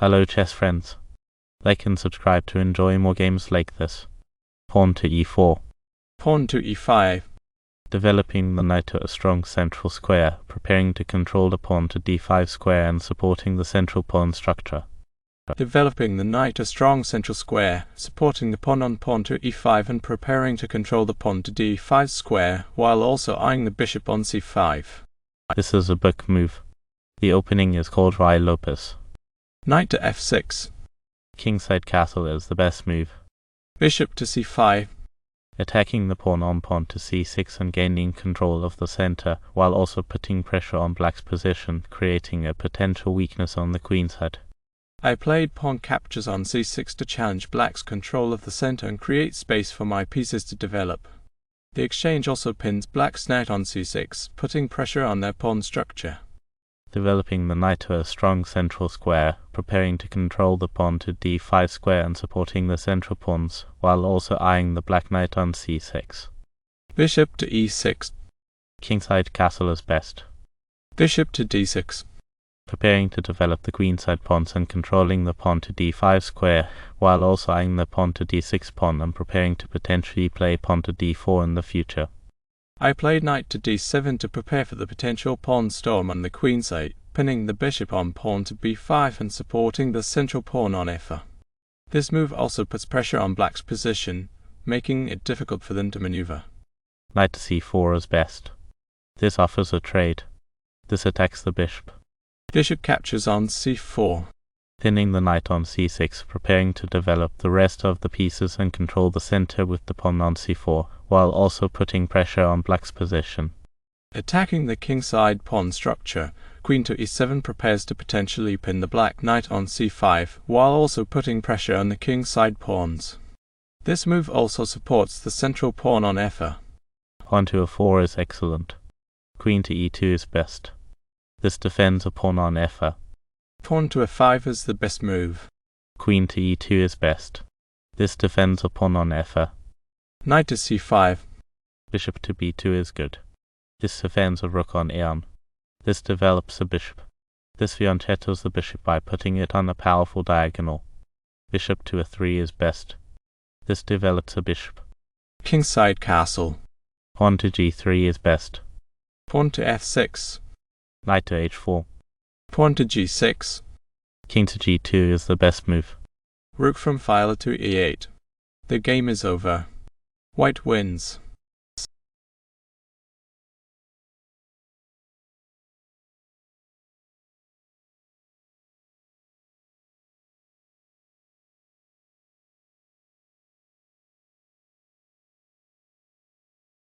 Hello chess friends. Like and subscribe to enjoy more games like this. Pawn to e4. Pawn to e5. Developing the knight to a strong central square, preparing to control the pawn to d5 square and supporting the central pawn structure. Developing the knight a strong central square, supporting the pawn on pawn to e5 and preparing to control the pawn to d5 square, while also eyeing the bishop on c5. This is a book move. The opening is called Ruy Lopez. Knight to f6. Kingside castle is the best move. Bishop to c5. Attacking the pawn on pawn to c6 and gaining control of the center, while also putting pressure on black's position, creating a potential weakness on the queen's head. I played pawn captures on c6 to challenge black's control of the center and create space for my pieces to develop. The exchange also pins black's knight on c6, putting pressure on their pawn structure. Developing the knight to a strong central square, preparing to control the pawn to d5 square and supporting the central pawns, while also eyeing the black knight on c6. Bishop to e6. Kingside castle is best. Bishop to d6. Preparing to develop the queenside pawns and controlling the pawn to d5 square, while also eyeing the pawn to d6 pawn and preparing to potentially play pawn to d4 in the future. I played knight to d7 to prepare for the potential pawn storm on the queenside, pinning the bishop on pawn to b5 and supporting the central pawn on f4. This move also puts pressure on black's position, making it difficult for them to maneuver. Knight to c4 is best. This offers a trade. This attacks the bishop. Bishop captures on c4. Pinning the knight on c6, preparing to develop the rest of the pieces and control the center with the pawn on c4, while also putting pressure on black's position. Attacking the kingside pawn structure, queen to e7 prepares to potentially pin the black knight on c5, while also putting pressure on the kingside pawns. This move also supports the central pawn on f4. Pawn to a4 is excellent. Queen to e2 is best. This defends a pawn on f4. Pawn to f5 is the best move. Queen to e2 is best. This defends a pawn on f4. Knight to c5. Bishop to b2 is good. This defends a rook on a1. This develops a bishop. This fianchettos the bishop by putting it on a powerful diagonal. Bishop to a3 is best. This develops a bishop. Kingside castle. Pawn to g3 is best. Pawn to f6. Knight to h4. Pawn to g6. King to g2 is the best move. Rook from file to e8. The game is over. White wins.